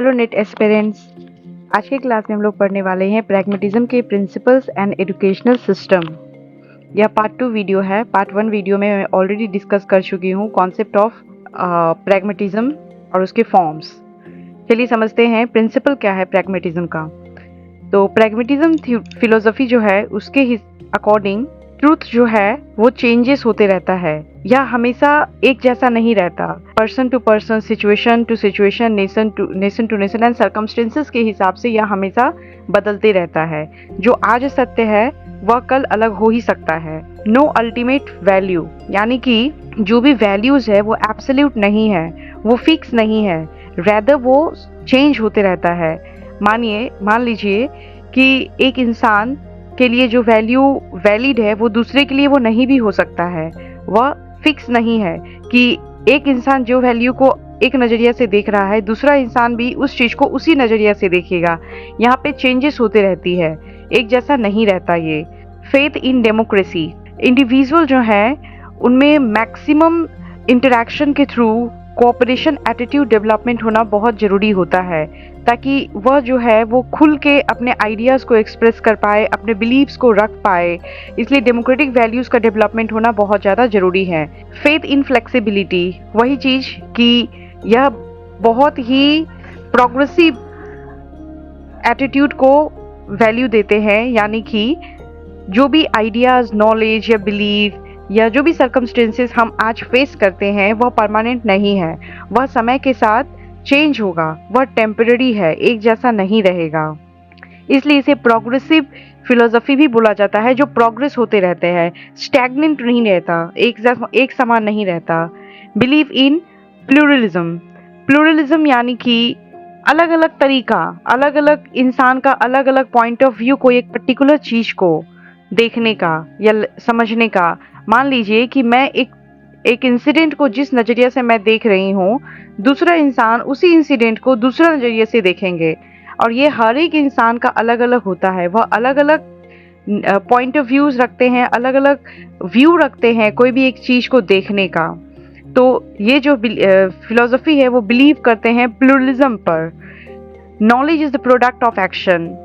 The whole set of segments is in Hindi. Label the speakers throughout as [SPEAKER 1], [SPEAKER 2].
[SPEAKER 1] Hello net aspirants. आज के क्लास में हम लोग पढ़ने वाले हैं प्रैग्मेटिज्म के प्रिंसिपल्स एंड एजुकेशनल सिस्टम। यह पार्ट 2 वीडियो है। पार्ट 1 वीडियो में मैं ऑलरेडी डिस्कस कर चुकी हूँ कॉन्सेप्ट ऑफ प्रैग्मेटिज्म और उसके फॉर्म्स। चलिए समझते हैं प्रिंसिपल क्या है प्रैग्मेटिज्म का। तो प्रैग्मेटिज्म फिलोसफी जो है उसके अकॉर्डिंग ट्रूथ जो है वो चेंजेस होते रहता है, यह हमेशा एक जैसा नहीं रहता। Person to person, situation to situation, nation to nation and circumstances के हिसाब से यह हमेशा बदलते रहता है। जो आज सत्य है वह कल अलग हो ही सकता है। नो अल्टीमेट वैल्यू, यानी कि जो भी वैल्यूज है वो एब्सोल्यूट नहीं है, वो फिक्स नहीं है, रैदर वो चेंज होते रहता है। मान लीजिए कि एक इंसान के लिए जो वैल्यू वैलिड है वो दूसरे के लिए वो नहीं भी हो सकता है। वह फिक्स नहीं है कि एक इंसान जो वैल्यू को एक नज़रिया से देख रहा है, दूसरा इंसान भी उस चीज़ को उसी नज़रिया से देखेगा। यहाँ पे चेंजेस होते रहती है, एक जैसा नहीं रहता ये। फेथ इन डेमोक्रेसी, इंडिविजुअल जो है उनमें मैक्सिमम इंटरेक्शन के थ्रू कोऑपरेशन एटीट्यूड डेवलपमेंट होना बहुत ज़रूरी होता है, ताकि वह जो है वो खुल के अपने आइडियाज़ को एक्सप्रेस कर पाए, अपने बिलीव्स को रख पाए। इसलिए डेमोक्रेटिक वैल्यूज़ का डेवलपमेंट होना बहुत ज़्यादा ज़रूरी है। फेथ इन फ्लेक्सिबिलिटी, वही चीज़ कि यह बहुत ही प्रोग्रेसिव एटीट्यूड को वैल्यू देते हैं, यानी कि जो भी आइडियाज़, नॉलेज या बिलीव या जो भी सर्कमस्टेंसेस हम आज फेस करते हैं वह परमानेंट नहीं है, वह समय के साथ चेंज होगा, वह टेम्पररी है, एक जैसा नहीं रहेगा। इसलिए इसे प्रोग्रेसिव फिलोसफी भी बोला जाता है, जो प्रोग्रेस होते रहते हैं, स्टैग्नेंट नहीं रहता, एक समान नहीं रहता। बिलीव इन प्लूरलिज्म, प्लूरलिज्म यानी कि अलग अलग तरीका, अलग अलग इंसान का अलग अलग पॉइंट ऑफ व्यू को एक पर्टिकुलर चीज़ को देखने का या समझने का। मान लीजिए कि मैं एक इंसिडेंट को जिस नज़रिया से मैं देख रही हूँ, दूसरा इंसान उसी इंसिडेंट को दूसरा नज़रिए से देखेंगे, और ये हर एक इंसान का अलग अलग होता है। वह अलग अलग पॉइंट ऑफ व्यूज़ रखते हैं, अलग अलग व्यू रखते हैं कोई भी एक चीज़ को देखने का। तो ये जो फिलोसफी है वो बिलीव करते हैं प्लूरलिज्म पर। Knowledge is the product of action,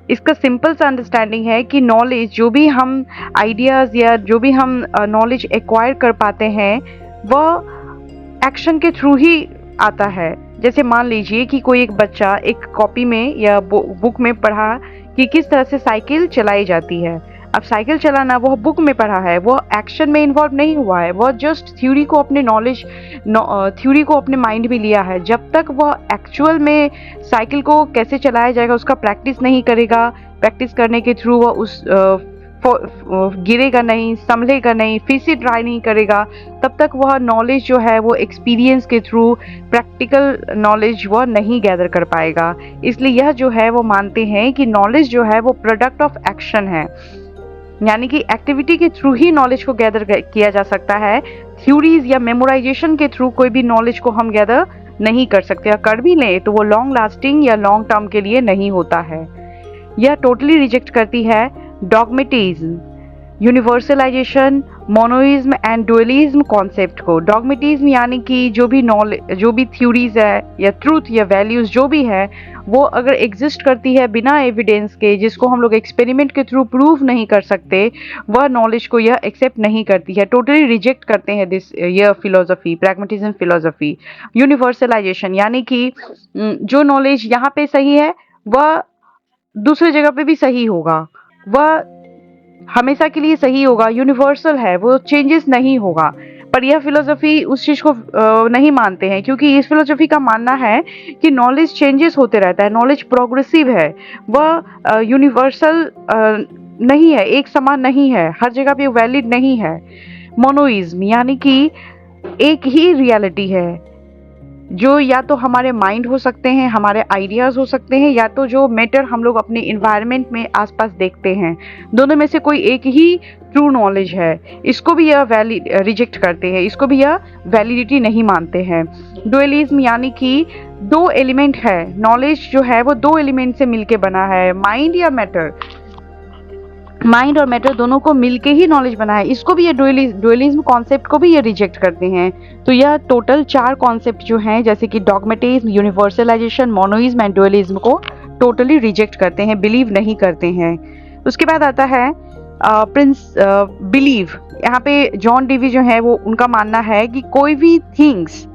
[SPEAKER 1] इसका सिंपल सा अंडरस्टैंडिंग है कि नॉलेज, जो भी हम आइडियाज़ या जो भी हम नॉलेज एक्वायर कर पाते हैं वह एक्शन के थ्रू ही आता है। जैसे मान लीजिए कि कोई एक बच्चा एक कॉपी में या बुक में पढ़ा कि किस तरह से साइकिल चलाई जाती है। अब साइकिल चलाना वह बुक में पढ़ा है, वह एक्शन में इन्वॉल्व नहीं हुआ है, वह जस्ट थ्योरी को अपने थ्योरी को अपने माइंड में लिया है। जब तक वह एक्चुअल में साइकिल को कैसे चलाया जाएगा उसका प्रैक्टिस नहीं करेगा, प्रैक्टिस करने के थ्रू वह उस गिरेगा नहीं, संभलेगा नहीं, फिर से ट्राई नहीं करेगा, तब तक वह नॉलेज जो है वो एक्सपीरियंस के थ्रू, प्रैक्टिकल नॉलेज वह नहीं गैदर कर पाएगा। इसलिए यह जो है वो मानते हैं कि नॉलेज जो है वो प्रोडक्ट ऑफ एक्शन है, यानी कि एक्टिविटी के थ्रू ही नॉलेज को गैदर किया जा सकता है। थ्योरीज या मेमोराइजेशन के थ्रू कोई भी नॉलेज को हम गैदर नहीं कर सकते, या कर भी लें तो वो लॉन्ग लास्टिंग या लॉन्ग टर्म के लिए नहीं होता है। यह टोटली रिजेक्ट करती है डॉगमेटिज्म, यूनिवर्सलाइजेशन, मोनोइज्म एंड डुअलिज्म कॉन्सेप्ट को। डॉगमेटिज्म यानी कि जो भी थ्योरीज है या ट्रूथ या वैल्यूज जो भी है वो अगर एग्जिस्ट करती है बिना एविडेंस के, जिसको हम लोग एक्सपेरिमेंट के थ्रू प्रूव नहीं कर सकते, वह नॉलेज को यह एक्सेप्ट नहीं करती है, टोटली रिजेक्ट करते हैं यह फिलोसफी, प्रैग्मेटिज्म फिलोसफी। यूनिवर्सलाइजेशन यानी कि जो नॉलेज यहाँ पे सही है वह दूसरी जगह पे भी सही होगा, वह हमेशा के लिए सही होगा, यूनिवर्सल है, वो चेंजेस नहीं होगा। पर यह फिलोसफी उस चीज़ को नहीं मानते हैं, क्योंकि इस फिलोसफी का मानना है कि नॉलेज चेंजेस होते रहता है, नॉलेज प्रोग्रेसिव है, वह यूनिवर्सल नहीं है, एक समान नहीं है, हर जगह पे वैलिड नहीं है। मोनोइज्म यानी कि एक ही रियलिटी है, जो या तो हमारे माइंड हो सकते हैं, हमारे आइडियाज़ हो सकते हैं, या तो जो मैटर हम लोग अपने इन्वायरमेंट में आसपास देखते हैं, दोनों में से कोई एक ही ट्रू नॉलेज है। इसको भी यह रिजेक्ट करते हैं, इसको भी यह वैलिडिटी नहीं मानते हैं। डुअलिज्म यानी कि दो एलिमेंट है, नॉलेज जो है वो दो एलिमेंट से मिलके बना है, माइंड या मैटर। माइंड और मैटर दोनों को मिलके ही नॉलेज बना है। इसको भी ये डुअलिज्म कॉन्सेप्ट को भी ये रिजेक्ट करते हैं। तो यह टोटल 4 कॉन्सेप्ट जो हैं, जैसे कि डॉगमेटिज्म, यूनिवर्सलाइजेशन, मोनोइज्म एंड डुअलिज्म, को टोटली रिजेक्ट करते हैं, बिलीव नहीं करते हैं। उसके बाद आता है प्रिंस बिलीव। यहाँ पे जॉन डीवी जो है वो उनका मानना है कि कोई भी थिंग्स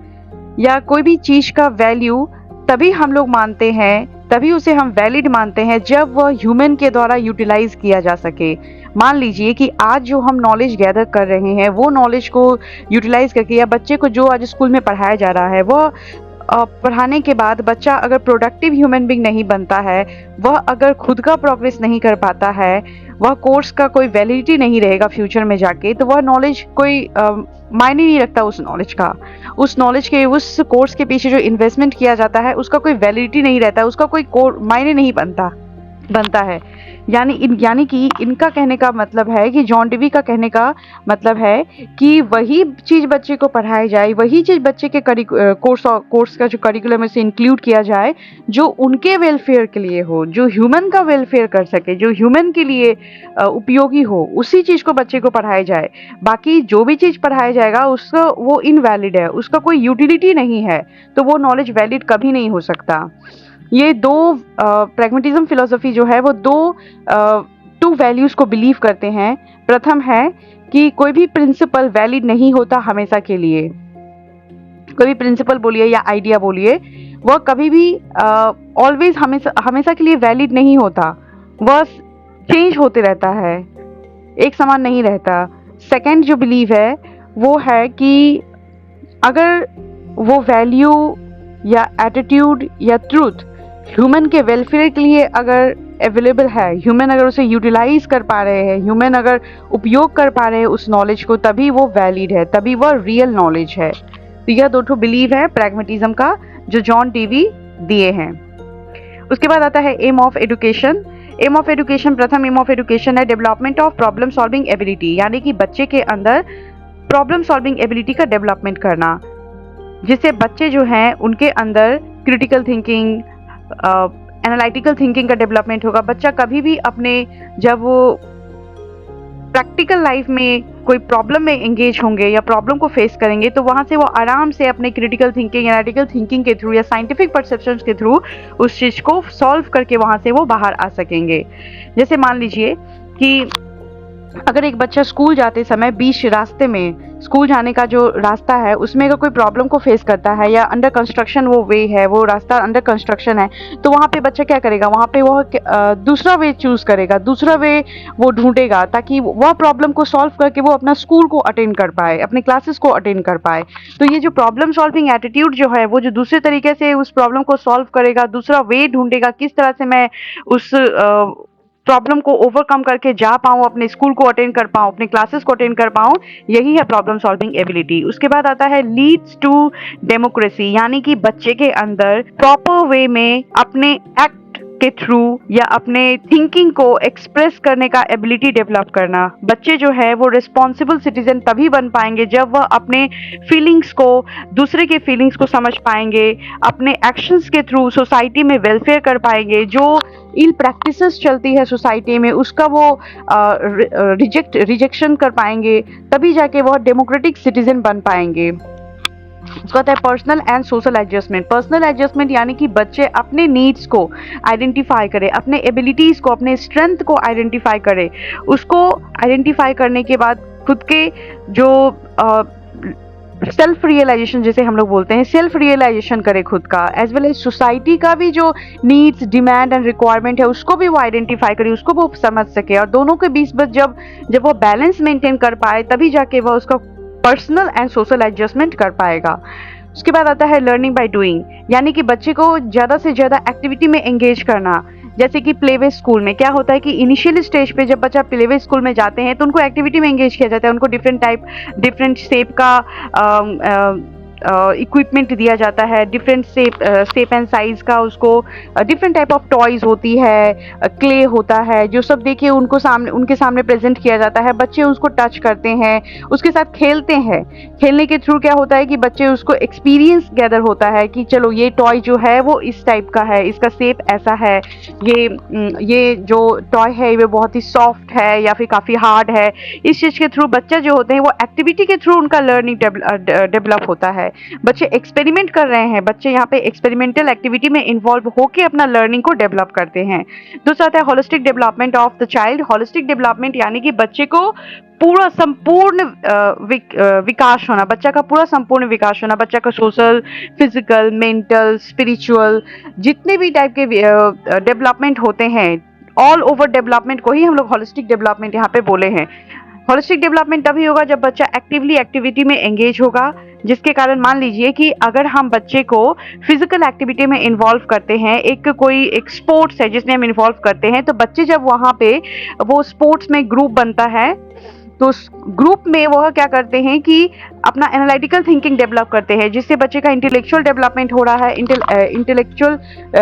[SPEAKER 1] या कोई भी चीज का वैल्यू तभी हम लोग मानते हैं, तभी उसे हम वैलिड मानते हैं जब वह ह्यूमन के द्वारा यूटिलाइज किया जा सके। मान लीजिए कि आज जो हम नॉलेज गैदर कर रहे हैं वो नॉलेज को यूटिलाइज करके, या बच्चे को जो आज स्कूल में पढ़ाया जा रहा है वह पढ़ाने के बाद बच्चा अगर प्रोडक्टिव ह्यूमन बीइंग नहीं बनता है, वह अगर खुद का प्रोग्रेस नहीं कर पाता है, वह कोर्स का कोई वैलिडिटी नहीं रहेगा फ्यूचर में जाके, तो वह नॉलेज कोई मायने नहीं रखता उस नॉलेज का। उस नॉलेज के, उस कोर्स के पीछे जो इन्वेस्टमेंट किया जाता है उसका कोई वैलिडिटी नहीं रहता है, उसका कोई मायने नहीं बनता है। यानी कि इनका कहने का मतलब है कि जॉन डीवी का कहने का मतलब है कि वही चीज बच्चे को पढ़ाई जाए, वही चीज बच्चे के कोर्स का जो करिकुलम में से इंक्लूड किया जाए जो उनके वेलफेयर के लिए हो, जो ह्यूमन का वेलफेयर कर सके, जो ह्यूमन के लिए उपयोगी हो, उसी चीज को बच्चे को पढ़ाया जाए। बाकी जो भी चीज पढ़ाया जाएगा उसका वो इनवैलिड है, उसका कोई यूटिलिटी नहीं है, तो वो नॉलेज वैलिड कभी नहीं हो सकता। ये दो प्रैग्मेटिज्म फिलोसफी जो है वो टू वैल्यूज को बिलीव करते हैं। प्रथम है कि कोई भी प्रिंसिपल वैलिड नहीं होता हमेशा के लिए। कोई भी प्रिंसिपल बोलिए या आइडिया बोलिए, वह कभी भी ऑलवेज हमेशा के लिए वैलिड नहीं होता, वह चेंज होते रहता है, एक समान नहीं रहता। सेकंड जो बिलीव है वो है कि अगर वो वैल्यू या एटीट्यूड या ट्रूथ ह्यूमन के वेलफेयर के लिए अगर अवेलेबल है, ह्यूमन अगर उसे यूटिलाइज कर पा रहे हैं, ह्यूमन अगर उपयोग कर पा रहे हैं उस नॉलेज को, तभी वो वैलिड है, तभी वह रियल नॉलेज है। तो यह दो ठो बिलीव है प्रैग्मेटिज्म का जो जॉन डीवी दिए हैं। उसके बाद आता है aim of education. Aim of education, प्रथम एम ऑफ एजुकेशन है development of problem solving ability, यानी कि बच्चे के अंदर प्रॉब्लम सॉल्विंग एबिलिटी का डेवलपमेंट करना, जिससे बच्चे जो हैं उनके अंदर क्रिटिकल थिंकिंग, एनालिटिकल थिंकिंग का डेवलपमेंट होगा। बच्चा कभी भी अपने, जब वो प्रैक्टिकल लाइफ में कोई प्रॉब्लम में एंगेज होंगे या प्रॉब्लम को फेस करेंगे, तो वहां से वो आराम से अपने क्रिटिकल थिंकिंग, एनालिटिकल थिंकिंग के थ्रू या साइंटिफिक परसेप्शंस के थ्रू उस चीज को सॉल्व करके वहां से वो बाहर आ सकेंगे। जैसे मान लीजिए कि अगर एक बच्चा स्कूल जाते समय बीच रास्ते में, स्कूल जाने का जो रास्ता है उसमें अगर कोई प्रॉब्लम को फेस करता है, या अंडर कंस्ट्रक्शन वो वे है, वो रास्ता अंडर कंस्ट्रक्शन है, तो वहाँ पे बच्चा क्या करेगा, वहाँ पे वह दूसरा वे चूज करेगा, दूसरा वे वो ढूंढेगा ताकि वह प्रॉब्लम को सॉल्व करके वो अपना स्कूल को अटेंड कर पाए, अपने क्लासेस को अटेंड कर पाए। तो ये जो प्रॉब्लम सॉल्विंग एटीट्यूड जो है, वो जो दूसरे तरीके से उस प्रॉब्लम को सॉल्व करेगा, दूसरा वे ढूंढेगा, किस तरह से मैं उस प्रॉब्लम को ओवरकम करके जा पाऊँ, अपने स्कूल को अटेंड कर पाऊँ, अपने क्लासेस को अटेंड कर पाऊँ, यही है प्रॉब्लम सॉल्विंग एबिलिटी। उसके बाद आता है लीड्स टू डेमोक्रेसी, यानी कि बच्चे के अंदर प्रॉपर वे में अपने एक्ट के थ्रू या अपने थिंकिंग को एक्सप्रेस करने का एबिलिटी डेवलप करना। बच्चे जो है वो रिस्पॉन्सिबल सिटीजन तभी बन पाएंगे जब वह अपने फीलिंग्स को, दूसरे के फीलिंग्स को समझ पाएंगे, अपने एक्शंस के थ्रू सोसाइटी में वेलफेयर कर पाएंगे, जो इल प्रैक्टिसेस चलती है सोसाइटी में उसका वो रिजेक्शन कर पाएंगे, तभी जाके वह डेमोक्रेटिक सिटीजन बन पाएंगे। उसका होता है personal and social adjustment. Personal adjustment यानी कि बच्चे अपने नीड्स को आइडेंटिफाई करें, अपने एबिलिटीज को, अपने स्ट्रेंथ को आइडेंटिफाई करें, उसको आइडेंटिफाई करने के बाद खुद के जो सेल्फ रियलाइजेशन, जैसे हम लोग बोलते हैं, सेल्फ रियलाइजेशन करे खुद का, एज वेल एज सोसाइटी का भी जो नीड्स, डिमांड एंड रिक्वायरमेंट है उसको भी वो आइडेंटिफाई करे, उसको वो समझ सके, और दोनों के बीच बस जब वो बैलेंस मेंटेन कर पाए तभी जाके वह उसका पर्सनल एंड सोशल एडजस्टमेंट कर पाएगा। उसके बाद आता है लर्निंग बाय डूइंग, यानी कि बच्चे को ज़्यादा से ज़्यादा एक्टिविटी में एंगेज करना। जैसे कि प्लेवे स्कूल में क्या होता है कि इनिशियल स्टेज पे जब बच्चा प्लेवे स्कूल में जाते हैं तो उनको एक्टिविटी में एंगेज किया जाता है, उनको डिफरेंट शेप का इक्विपमेंट दिया जाता है, डिफरेंट शेप एंड साइज का उसको डिफरेंट टाइप ऑफ टॉयज होती है, क्ले होता है, जो सब देखिए उनके सामने प्रेजेंट किया जाता है। बच्चे उसको टच करते हैं, उसके साथ खेलते हैं। खेलने के थ्रू क्या होता है कि बच्चे उसको एक्सपीरियंस गैदर होता है कि चलो ये टॉय जो है वो इस टाइप का है, इसका शेप ऐसा है, ये जो टॉय है ये बहुत ही सॉफ्ट है या फिर काफ़ी हार्ड है। इस चीज़ के थ्रू बच्चा जो होते हैं वो एक्टिविटी के थ्रू उनका लर्निंग डेवलप होता है। बच्चे एक्सपेरिमेंट कर रहे हैं, बच्चे यहाँ पे एक्सपेरिमेंटल एक्टिविटी में इन्वॉल्व होकर अपना लर्निंग को डेवलप करते हैं। दूसरा आता है holistic development of the child. Holistic development यानी कि बच्चे को पूरा संपूर्ण विकास होना, बच्चा का पूरा संपूर्ण विकास होना, बच्चा का सोशल, फिजिकल, मेंटल, स्पिरिचुअल, जितने भी टाइप के डेवलपमेंट होते हैं, ऑल ओवर डेवलपमेंट को ही हम लोग होलिस्टिक डेवलपमेंट यहाँ पे बोले हैं। होलिस्टिक डेवलपमेंट तभी होगा जब बच्चा एक्टिवली एक्टिविटी में एंगेज होगा, जिसके कारण मान लीजिए कि अगर हम बच्चे को फिजिकल एक्टिविटी में इन्वॉल्व करते हैं, एक स्पोर्ट्स है जिसमें हम इन्वॉल्व करते हैं, तो बच्चे जब वहाँ पे वो स्पोर्ट्स में ग्रुप बनता है तो उस ग्रुप में वह क्या करते हैं कि अपना एनालिटिकल थिंकिंग डेवलप करते हैं, जिससे बच्चे का इंटेलेक्चुअल डेवलपमेंट हो रहा है, इंटेलेक्चुअल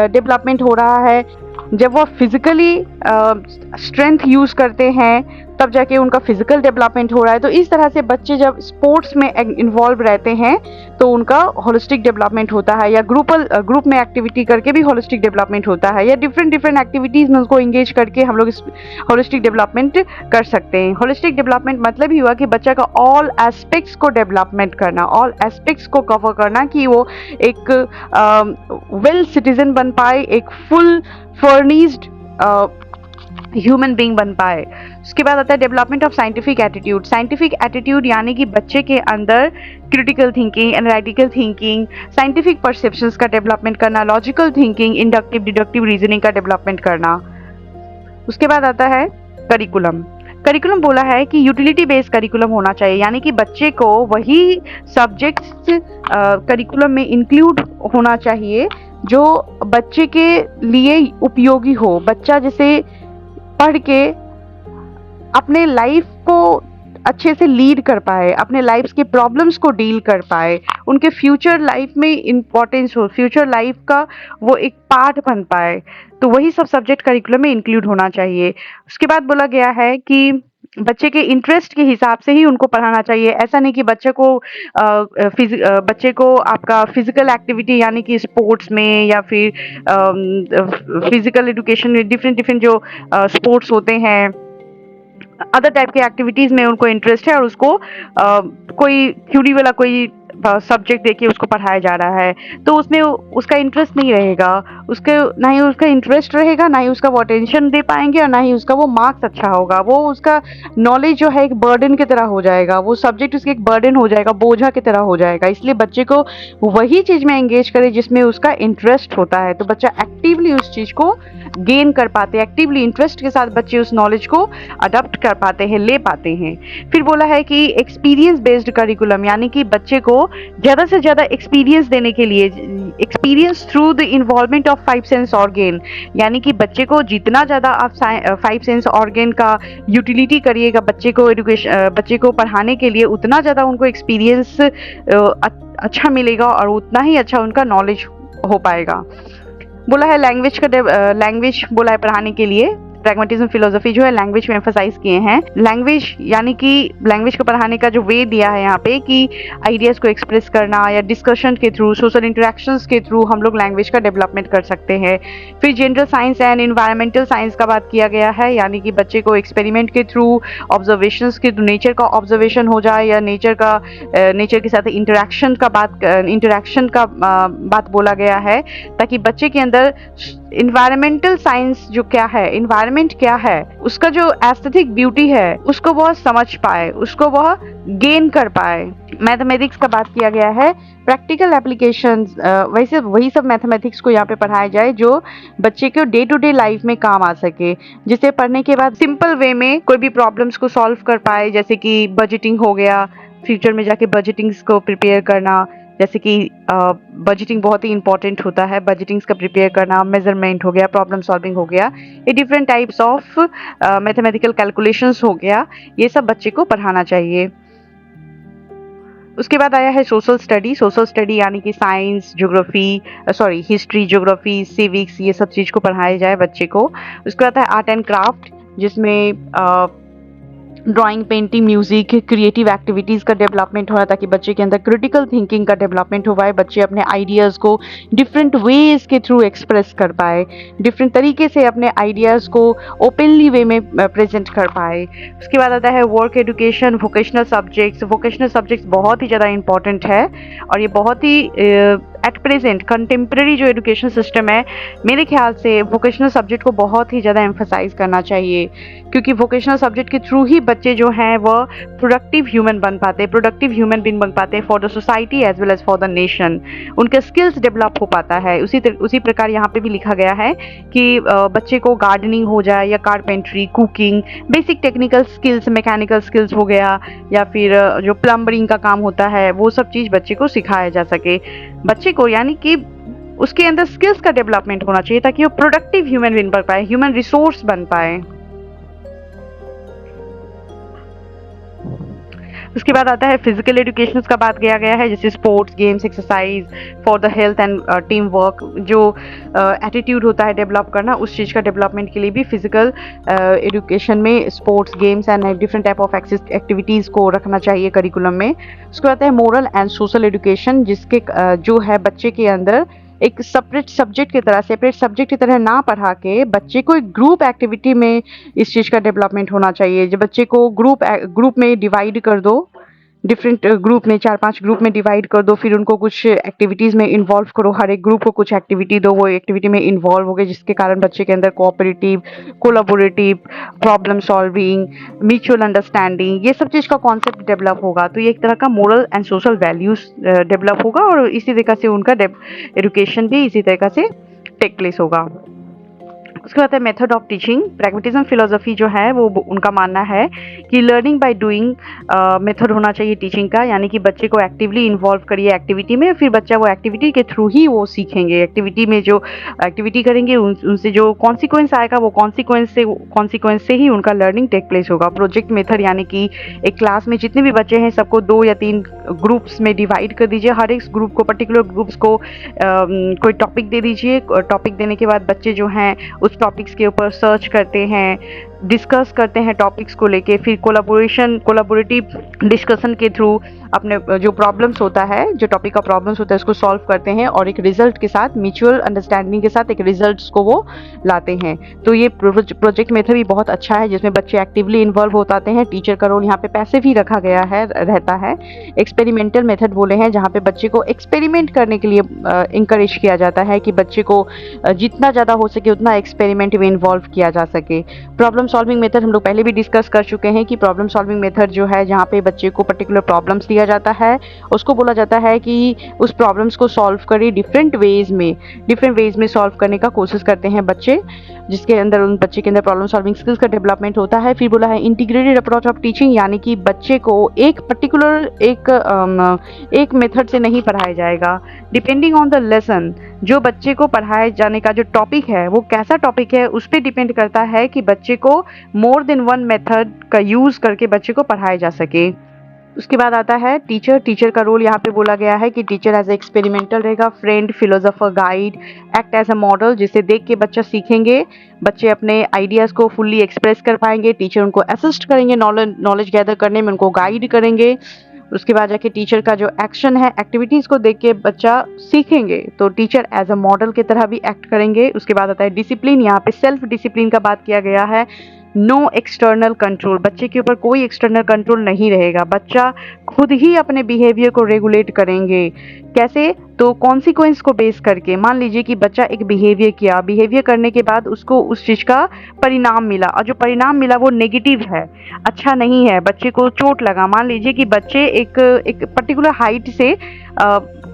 [SPEAKER 1] डेवलपमेंट हो रहा है। जब वह फिजिकली स्ट्रेंथ यूज करते हैं तब जाके उनका फिजिकल डेवलपमेंट हो रहा है। तो इस तरह से बच्चे जब स्पोर्ट्स में इन्वॉल्व रहते हैं तो उनका होलिस्टिक डेवलपमेंट होता है, या ग्रुप में एक्टिविटी करके भी होलिस्टिक डेवलपमेंट होता है, या डिफरेंट एक्टिविटीज में उसको एंगेज करके हम लोग होलिस्टिक डेवलपमेंट कर सकते हैं। होलिस्टिक डेवलपमेंट मतलब ही हुआ कि बच्चा का ऑल एस्पेक्ट्स को डेवलपमेंट करना, ऑल एस्पेक्ट्स को कवर करना, कि वो एक वेल सिटीजन बन पाए, एक फुल फर्निश्ड ह्यूमन बीइंग बन पाए। उसके बाद आता है development of scientific attitude. Scientific attitude यानी कि बच्चे के अंदर critical thinking, analytical thinking, scientific perceptions का डेवलपमेंट करना, logical thinking, inductive deductive reasoning का डेवलपमेंट करना। उसके बाद आता है करिकुलम। करिकुलम बोला है कि यूटिलिटी बेस्ड करिकुलम होना चाहिए, यानी कि बच्चे को वही सब्जेक्ट्स करिकुलम में इंक्लूड होना चाहिए जो बच्चे के लिए उपयोगी हो। बच्चा जैसे पढ़ के अपने लाइफ को अच्छे से लीड कर पाए, अपने लाइफ के प्रॉब्लम्स को डील कर पाए, उनके फ्यूचर लाइफ में इम्पोर्टेंस हो, फ्यूचर लाइफ का वो एक पार्ट बन पाए, तो वही सब सब्जेक्ट करिकुलम में इंक्लूड होना चाहिए। उसके बाद बोला गया है कि बच्चे के इंटरेस्ट के हिसाब से ही उनको पढ़ाना चाहिए। ऐसा नहीं कि बच्चे को आपका फिजिकल एक्टिविटी यानी कि स्पोर्ट्स में या फिर फिजिकल एजुकेशन में डिफरेंट जो स्पोर्ट्स होते हैं, अदर टाइप के एक्टिविटीज में उनको इंटरेस्ट है और उसको कोई थ्योरी वाला कोई सब्जेक्ट देखिए उसको पढ़ाया जा रहा है, तो उसमें उसका इंटरेस्ट नहीं रहेगा, ना ही उसका इंटरेस्ट रहेगा, ना ही उसका वो अटेंशन दे पाएंगे, और ना ही उसका वो मार्क्स अच्छा होगा। वो उसका नॉलेज जो है एक बर्डन की तरह हो जाएगा, वो सब्जेक्ट उसके एक बर्डन हो जाएगा, बोझा की तरह हो जाएगा। इसलिए बच्चे को वही चीज में एंगेज करे जिसमें उसका इंटरेस्ट होता है, तो बच्चा एक्टिवली उस चीज को गेन कर पाते हैं, एक्टिवली इंटरेस्ट के साथ बच्चे उस नॉलेज को अडॉप्ट कर पाते हैं, ले पाते हैं। फिर बोला है कि एक्सपीरियंस बेस्ड करिकुलम, यानी कि बच्चे को ज्यादा से ज्यादा एक्सपीरियंस देने के लिए, experience through the involvement of 5 sense organ, यानी कि बच्चे को जितना ज्यादा आप 5 सेंस ऑर्गन का यूटिलिटी करिएगा बच्चे को पढ़ाने के लिए, उतना ज्यादा उनको एक्सपीरियंस अच्छा मिलेगा और उतना ही अच्छा उनका नॉलेज हो पाएगा। बोला है लैंग्वेज बोला है पढ़ाने के लिए। प्रैग्मेटिज्म फिलोसफी जो है लैंग्वेज में एम्फसाइज किए हैं। लैंग्वेज यानी कि लैंग्वेज को पढ़ाने का जो वे दिया है यहाँ पे कि आइडियाज को एक्सप्रेस करना या डिस्कशन के थ्रू, सोशल इंटरेक्शंस के थ्रू हम लोग लैंग्वेज का डेवलपमेंट कर सकते हैं। फिर general science and environmental science का बात किया गया है, यानी कि बच्चे को एक्सपेरिमेंट के थ्रू, ऑब्जर्वेशंस के थ्रू, नेचर का ऑब्जर्वेशन हो जाए या नेचर के साथ इंटरेक्शन का बात बोला गया है, ताकि बच्चे के अंदर इन्वायरमेंटल साइंस जो क्या है, इन्वायरमेंट क्या है, उसका जो एस्थेटिक ब्यूटी है उसको वह समझ पाए, उसको वह गेन कर पाए। मैथमेटिक्स का बात किया गया है, प्रैक्टिकल एप्लीकेशंस, वैसे वही सब मैथमेटिक्स को यहाँ पे पढ़ाया जाए जो बच्चे को डे टू डे लाइफ में काम आ सके, जिसे पढ़ने के बाद सिंपल वे में कोई भी प्रॉब्लम्स को सॉल्व कर पाए। जैसे कि बजटिंग हो गया, फ्यूचर में जाके बजटिंग्स को प्रिपेयर करना, जैसे कि बजटिंग बहुत ही इंपॉर्टेंट होता है, बजटिंग्स का प्रिपेयर करना, मेजरमेंट हो गया, प्रॉब्लम सॉल्विंग हो गया, ये different types of mathematical calculations हो गया, ये सब बच्चे को पढ़ाना चाहिए। उसके बाद आया है सोशल स्टडी। सोशल स्टडी यानी कि science, geography, history, geography, civics, ये सब चीज़ को पढ़ाया जाए बच्चे को। उसके बाद है आर्ट एंड क्राफ्ट, जिसमें drawing, painting, music, creative activities का डेवलपमेंट हो रहा है, ताकि बच्चे के अंदर क्रिटिकल थिंकिंग का डेवलपमेंट हो पाए, बच्चे अपने आइडियाज़ को डिफरेंट वेज के थ्रू एक्सप्रेस कर पाए, डिफरेंट तरीके से अपने आइडियाज़ को ओपनली वे में प्रेजेंट कर पाए। उसके बाद आता है work education, vocational subjects. Vocational subjects बहुत ही ज़्यादा इंपॉर्टेंट है, और ये बहुत ही एट प्रेजेंट कंटेम्प्रेरी जो एजुकेशन सिस्टम है, मेरे ख्याल से वोकेशनल सब्जेक्ट को बहुत ही ज़्यादा एम्फसाइज करना चाहिए, क्योंकि वोकेशनल सब्जेक्ट के थ्रू ही बच्चे जो हैं वह प्रोडक्टिव ह्यूमन बन पाते हैं, प्रोडक्टिव ह्यूमन बीइंग बन पाते हैं for the society as well as for the nation. उनका स्किल्स डेवलप हो पाता है। उसी प्रकार यहाँ पे भी लिखा गया है कि बच्चे को गार्डनिंग हो जाए, या carpentry, cooking, basic technical skills, mechanical skills हो गया, या फिर जो प्लम्बरिंग का काम होता है, वो सब चीज़ बच्चे को सिखाया जा सके। बच्चे को यानी कि उसके अंदर स्किल्स का डेवलपमेंट होना चाहिए, ताकि वो प्रोडक्टिव ह्यूमन बन पाए, ह्यूमन रिसोर्स बन पाए। उसके बाद आता है फिजिकल एजुकेशन का बात किया गया है, जैसे sports, games, exercise for the health and team work. जो एटीट्यूड होता है डेवलप करना, उस चीज़ का डेवलपमेंट के लिए भी फिजिकल एजुकेशन में sports, games and different type of activities को रखना चाहिए करिकुलम में। उसके बाद है मोरल एंड सोशल एजुकेशन, जिसके जो है बच्चे के अंदर एक सेपरेट सब्जेक्ट की तरह ना पढ़ा के बच्चे को एक ग्रुप एक्टिविटी में इस चीज़ का डेवलपमेंट होना चाहिए। जब बच्चे को ग्रुप में डिवाइड कर दो, डिफरेंट ग्रुप में 4-5 ग्रुप में डिवाइड कर दो, फिर उनको कुछ एक्टिविटीज़ में इन्वॉल्व करो, हर एक ग्रुप को कुछ एक्टिविटी दो, वो एक्टिविटी में इन्वॉल्व हो गए, जिसके कारण बच्चे के अंदर cooperative, collaborative, problem solving, mutual understanding, ये सब चीज़ का कॉन्सेप्ट डेवलप होगा। तो ये एक तरह का moral and social values develop होगा, और इसी तरीके से उनका एजुकेशन भी इसी तरीके से टेक प्लेस होगा। उसके बाद है method of teaching. Pragmatism philosophy जो है वो उनका मानना है कि लर्निंग बाय डूइंग मेथड होना चाहिए टीचिंग का, यानी कि बच्चे को एक्टिवली इन्वॉल्व करिए एक्टिविटी में, फिर बच्चा वो एक्टिविटी के थ्रू ही वो सीखेंगे। एक्टिविटी में जो एक्टिविटी करेंगे उनसे जो कॉन्सिक्वेंस आएगा, वो कॉन्सिक्वेंस से ही उनका लर्निंग टेक प्लेस होगा। प्रोजेक्ट मेथड यानी कि एक क्लास में जितने भी बच्चे हैं सबको 2 या 3 ग्रुप्स में डिवाइड कर दीजिए, हर एक ग्रुप को, पर्टिकुलर ग्रुप्स को कोई टॉपिक दे दीजिए। टॉपिक देने के बाद बच्चे जो हैं उस टॉपिक्स के ऊपर सर्च करते हैं, डिस्कस करते हैं टॉपिक्स को लेके, फिर कोलाबोरेटिव डिस्कशन के थ्रू अपने जो प्रॉब्लम्स होता है, जो टॉपिक का प्रॉब्लम्स होता है, उसको सॉल्व करते हैं, और एक रिजल्ट के साथ, म्यूचुअल अंडरस्टैंडिंग के साथ एक रिजल्ट्स को वो लाते हैं। तो ये प्रोजेक्ट मेथड भी बहुत अच्छा है, जिसमें बच्चे एक्टिवली इन्वॉल्व हो पाते हैं। टीचर का रोल यहाँ पे पैसे भी रखा गया है, रहता है। एक्सपेरिमेंटल मेथड बोले हैं, जहाँ पे बच्चे को एक्सपेरिमेंट करने के लिए इंकरेज किया जाता है, कि बच्चे को जितना ज़्यादा हो सके उतना एक्सपेरिमेंट में इन्वॉल्व किया जा सके। प्रॉब्लम सॉल्विंग मेथड हम लोग पहले भी डिस्कस कर चुके हैं, कि प्रॉब्लम सॉल्विंग मेथड जो है, जहाँ पे बच्चे को पर्टिकुलर प्रॉब्लम्स दिया जाता है, उसको बोला जाता है कि उस प्रॉब्लम्स को सॉल्व करिए डिफरेंट वेज में सॉल्व करने का कोशिश करते हैं बच्चे, जिसके अंदर उन बच्चे के अंदर प्रॉब्लम सॉल्विंग स्किल्स का डेवलपमेंट होता है। फिर बोला है इंटीग्रेटेड अप्रोच ऑफ टीचिंग, यानी कि बच्चे को एक पर्टिकुलर एक मेथड से नहीं पढ़ाया जाएगा, डिपेंडिंग ऑन द लेसन। जो बच्चे को पढ़ाए जाने का जो टॉपिक है वो कैसा टॉपिक है, उस पर डिपेंड करता है कि बच्चे को मोर देन वन मेथड का यूज़ करके बच्चे को पढ़ाया जा सके। उसके बाद आता है टीचर का रोल यहाँ पे बोला गया है कि टीचर एज ए एक्सपेरिमेंटल रहेगा, friend, philosopher, guide, act as a model, जिसे देख के बच्चा सीखेंगे, बच्चे अपने आइडियाज़ को फुल्ली एक्सप्रेस कर पाएंगे, टीचर उनको असिस्ट करेंगे नॉलेज गैदर करने में, उनको गाइड करेंगे। उसके बाद जाके टीचर का जो एक्शन है, एक्टिविटीज़ को देख के बच्चा सीखेंगे, तो टीचर एज अ मॉडल की तरह भी एक्ट करेंगे। उसके बाद आता है डिसिप्लिन, यहाँ पे सेल्फ डिसिप्लिन का बात किया गया है। नो एक्सटर्नल कंट्रोल, बच्चे के ऊपर कोई एक्सटर्नल कंट्रोल नहीं रहेगा, बच्चा खुद ही अपने बिहेवियर को रेगुलेट करेंगे। कैसे? तो कॉन्सिक्वेंस को बेस करके। मान लीजिए कि बच्चा एक बिहेवियर करने के बाद उसको उस चीज़ का परिणाम मिला, और जो परिणाम मिला वो नेगेटिव है, अच्छा नहीं है, बच्चे को चोट लगा। मान लीजिए कि बच्चे एक पर्टिकुलर हाइट से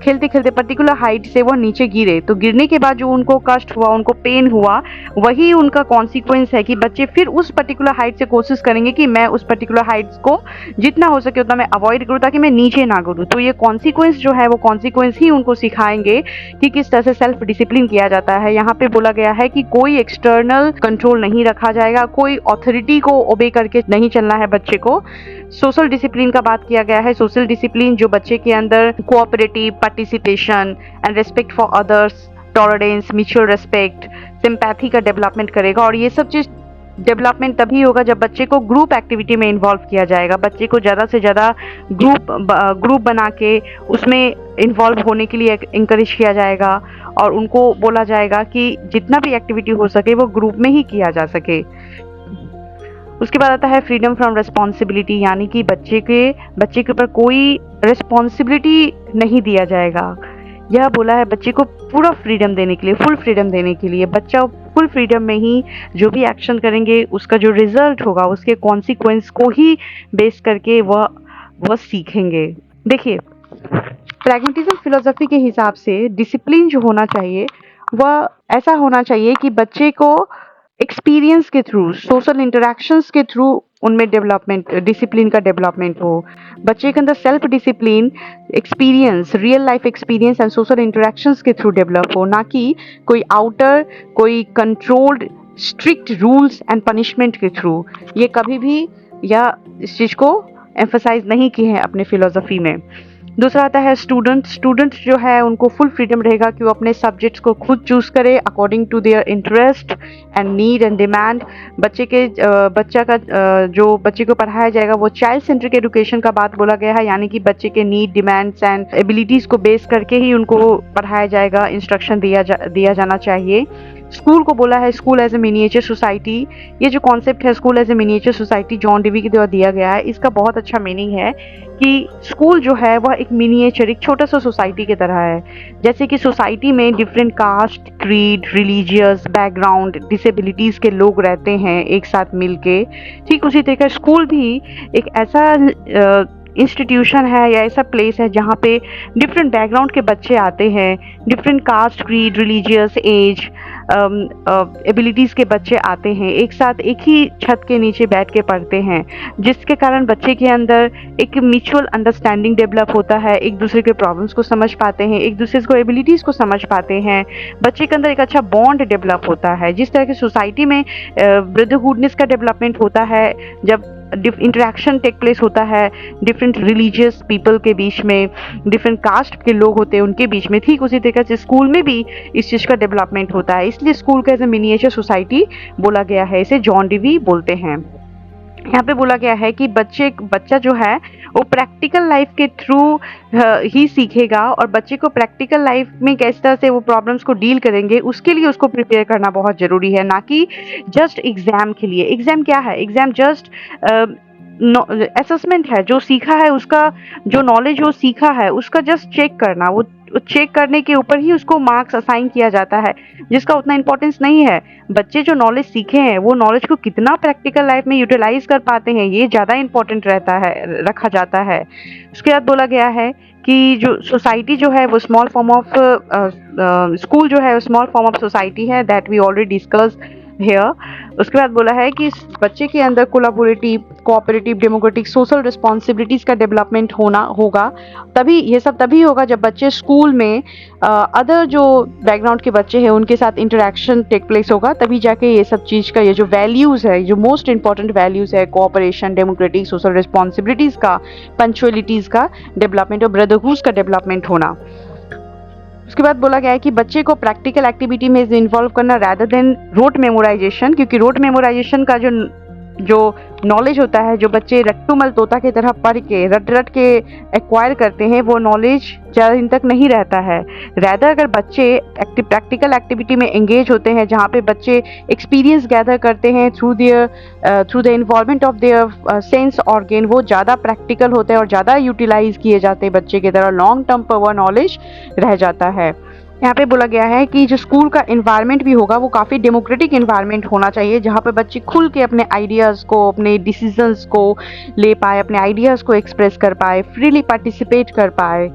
[SPEAKER 1] खेलते खेलते पर्टिकुलर हाइट से वो नीचे गिरे, तो गिरने के बाद जो उनको कष्ट हुआ, उनको पेन हुआ, वही उनका कॉन्सिक्वेंस है कि बच्चे फिर उस पर्टिकुलर हाइट से कोशिश करेंगे कि मैं उस पर्टिकुलर हाइट्स को जितना हो सके उतना मैं अवॉइड करूँ, ताकि मैं नीचे ना गिरूँ। तो ये कॉन्सिक्वेंस जो है वो कॉन्सिक्वेंस ही उनको सिखाएंगे कि किस तरह से सेल्फ डिसिप्लिन किया जाता है। यहाँ पे बोला गया है कि कोई एक्सटर्नल कंट्रोल नहीं रखा जाएगा, कोई अथॉरिटी को ओबे करके नहीं चलना है बच्चे को। सोशल डिसिप्लिन का बात किया गया है। सोशल डिसिप्लिन जो बच्चे के अंदर cooperative, participation and respect for others, tolerance, mutual respect, sympathy का डेवलपमेंट करेगा। और ये सब चीज़ डेवलपमेंट तभी होगा जब बच्चे को ग्रुप एक्टिविटी में इन्वॉल्व किया जाएगा। बच्चे को ज़्यादा से ज़्यादा ग्रुप बना के उसमें इन्वॉल्व होने के लिए इंकरेज किया जाएगा और उनको बोला जाएगा कि जितना भी एक्टिविटी हो सके वो ग्रुप में ही किया जा सके। उसके बाद आता है फ्रीडम फ्रॉम रिस्पॉन्सिबिलिटी, यानी कि बच्चे के ऊपर कोई रिस्पॉन्सिबिलिटी नहीं दिया जाएगा। यह बोला है बच्चे को पूरा फ्रीडम देने के लिए, फुल फ्रीडम देने के लिए। बच्चा फुल फ्रीडम में ही जो भी एक्शन करेंगे उसका जो रिजल्ट होगा उसके कॉन्सिक्वेंस को ही बेस करके वह सीखेंगे। देखिए, प्रैग्मेटिज्म फिलोसफी के हिसाब से डिसिप्लिन जो होना चाहिए वह ऐसा होना चाहिए कि बच्चे को एक्सपीरियंस के थ्रू, सोशल इंटरेक्शंस के थ्रू उनमें डेवलपमेंट, डिसिप्लिन का डेवलपमेंट हो। बच्चे के अंदर self discipline, experience, real life experience and social interactions के थ्रू डेवलप हो, ना कि कोई आउटर, कोई controlled strict rules and punishment के थ्रू। ये कभी भी या इस चीज़ को एम्फसाइज नहीं की है अपने फिलोसफी में। दूसरा आता है स्टूडेंट्स जो है उनको फुल फ्रीडम रहेगा कि वो अपने सब्जेक्ट्स को खुद चूज करे according to their interest and need and demand. जो बच्चे को पढ़ाया जाएगा वो चाइल्ड सेंट्रिक एजुकेशन का बात बोला गया है, यानी कि बच्चे के नीड, डिमांड्स एंड एबिलिटीज को बेस करके ही उनको पढ़ाया जाएगा, इंस्ट्रक्शन दिया जाना चाहिए। स्कूल को बोला है school as a miniature society. ये जो कॉन्सेप्ट है school as a miniature society John Dewey के द्वारा दिया गया है, इसका बहुत अच्छा मीनिंग है कि स्कूल जो है वह एक मिनिएचर, एक छोटा सा सोसाइटी की तरह है। जैसे कि सोसाइटी में different caste, creed, religious background, disabilities के लोग रहते हैं एक साथ मिलके, ठीक उसी तरीके स्कूल भी एक ऐसा इंस्टीट्यूशन है या ऐसा प्लेस है जहाँ पे डिफरेंट बैकग्राउंड के बच्चे आते हैं, different caste, creed, religious, age, abilities के बच्चे आते हैं, एक साथ एक ही छत के नीचे बैठ के पढ़ते हैं, जिसके कारण बच्चे के अंदर एक म्यूचुअल अंडरस्टैंडिंग डेवलप होता है, एक दूसरे के प्रॉब्लम्स को समझ पाते हैं, एक दूसरे को एबिलिटीज़ को समझ पाते हैं। बच्चे के अंदर एक अच्छा बॉन्ड डेवलप होता है। जिस तरह की सोसाइटी में ब्रदरहुडनेस का डेवलपमेंट होता है जब इंटरेक्शन टेक प्लेस होता है डिफरेंट रिलीजियस पीपल के बीच में, डिफरेंट कास्ट के लोग होते हैं उनके बीच में, ठीक उसी तरीके से स्कूल में भी इस चीज़ का डेवलपमेंट होता है। इसलिए स्कूल को एज ए मिनिएचर सोसाइटी बोला गया है, इसे जॉन डेवी बोलते हैं। यहाँ पे बोला गया है कि बच्चा जो है वो प्रैक्टिकल लाइफ के थ्रू ही सीखेगा और बच्चे को प्रैक्टिकल लाइफ में किस तरह से वो प्रॉब्लम्स को डील करेंगे उसके लिए उसको प्रिपेयर करना बहुत ज़रूरी है, ना कि जस्ट एग्ज़ाम के लिए। एग्ज़ाम क्या है? एग्ज़ाम जस्ट असेसमेंट है। जो सीखा है उसका, जो नॉलेज वो सीखा है उसका जस्ट चेक करना, वो चेक करने के ऊपर ही उसको मार्क्स असाइन किया जाता है, जिसका उतना इंपॉर्टेंस नहीं है। बच्चे जो नॉलेज सीखे हैं वो नॉलेज को कितना प्रैक्टिकल लाइफ में यूटिलाइज कर पाते हैं ये ज़्यादा इंपॉर्टेंट रखा जाता है। उसके बाद बोला गया है कि जो सोसाइटी जो है वो स्मॉल फॉर्म ऑफ स्कूल जो है स्मॉल फॉर्म ऑफ सोसाइटी है, that we already discuss here. उसके बाद बोला है कि बच्चे के अंदर collaborative, cooperative, democratic, social responsibilities का डेवलपमेंट होगा। ये सब तभी होगा जब बच्चे स्कूल में अदर जो बैकग्राउंड के बच्चे हैं उनके साथ इंटरेक्शन टेक प्लेस होगा, तभी जाके ये सब चीज़ का, ये जो वैल्यूज़ है, जो मोस्ट इंपॉर्टेंट वैल्यूज़ है, कोऑपरेशन, डेमोक्रेटिक, सोशल रिस्पॉन्सिबिलिटीज़ का, पंक्चुअलिटीज़ का डेवलपमेंट और ब्रदरहुड का डेवलपमेंट होना। उसके बाद बोला गया है कि बच्चे को प्रैक्टिकल एक्टिविटी में इन्वॉल्व करना रैदर देन रोट मेमोराइजेशन, क्योंकि रोट मेमोराइजेशन का जो नॉलेज होता है, जो बच्चे रट्टूमल तोता की तरह पढ़ के रट के एक्वायर करते हैं, वो नॉलेज ज़्यादा दिन तक नहीं रहता है। रैदर अगर बच्चे प्रैक्टिकल एक्टिविटी में एंगेज होते हैं जहाँ पे बच्चे एक्सपीरियंस गैदर करते हैं through the involvement of their sense organ, वो ज़्यादा प्रैक्टिकल होते हैं और ज़्यादा यूटिलाइज किए जाते हैं बच्चे की तरह, लॉन्ग टर्म पर वह नॉलेज रह जाता है। यहाँ पे बोला गया है कि जो स्कूल का इन्वायरमेंट भी होगा वो काफ़ी डेमोक्रेटिक इन्वायरमेंट होना चाहिए, जहाँ पे बच्चे खुल के अपने आइडियाज़ को, अपने डिसीजंस को ले पाए, अपने आइडियाज़ को एक्सप्रेस कर पाए, फ्रीली पार्टिसिपेट कर पाए,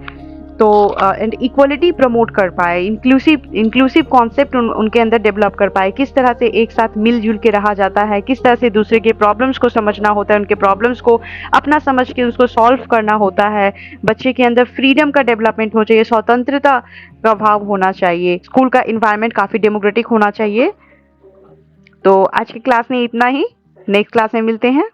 [SPEAKER 1] तो एंड इक्वलिटी प्रमोट कर पाए, इंक्लूसिव कॉन्सेप्ट उनके अंदर डेवलप कर पाए, किस तरह से एक साथ मिलजुल के रहा जाता है, किस तरह से दूसरे के प्रॉब्लम्स को समझना होता है, उनके प्रॉब्लम्स को अपना समझ के उसको सॉल्व करना होता है। बच्चे के अंदर फ्रीडम का डेवलपमेंट होना चाहिए, स्वतंत्रता का भाव होना चाहिए, स्कूल का इन्वायरमेंट काफ़ी डेमोक्रेटिक होना चाहिए। तो आज की क्लास में इतना ही, नेक्स्ट क्लास में मिलते हैं।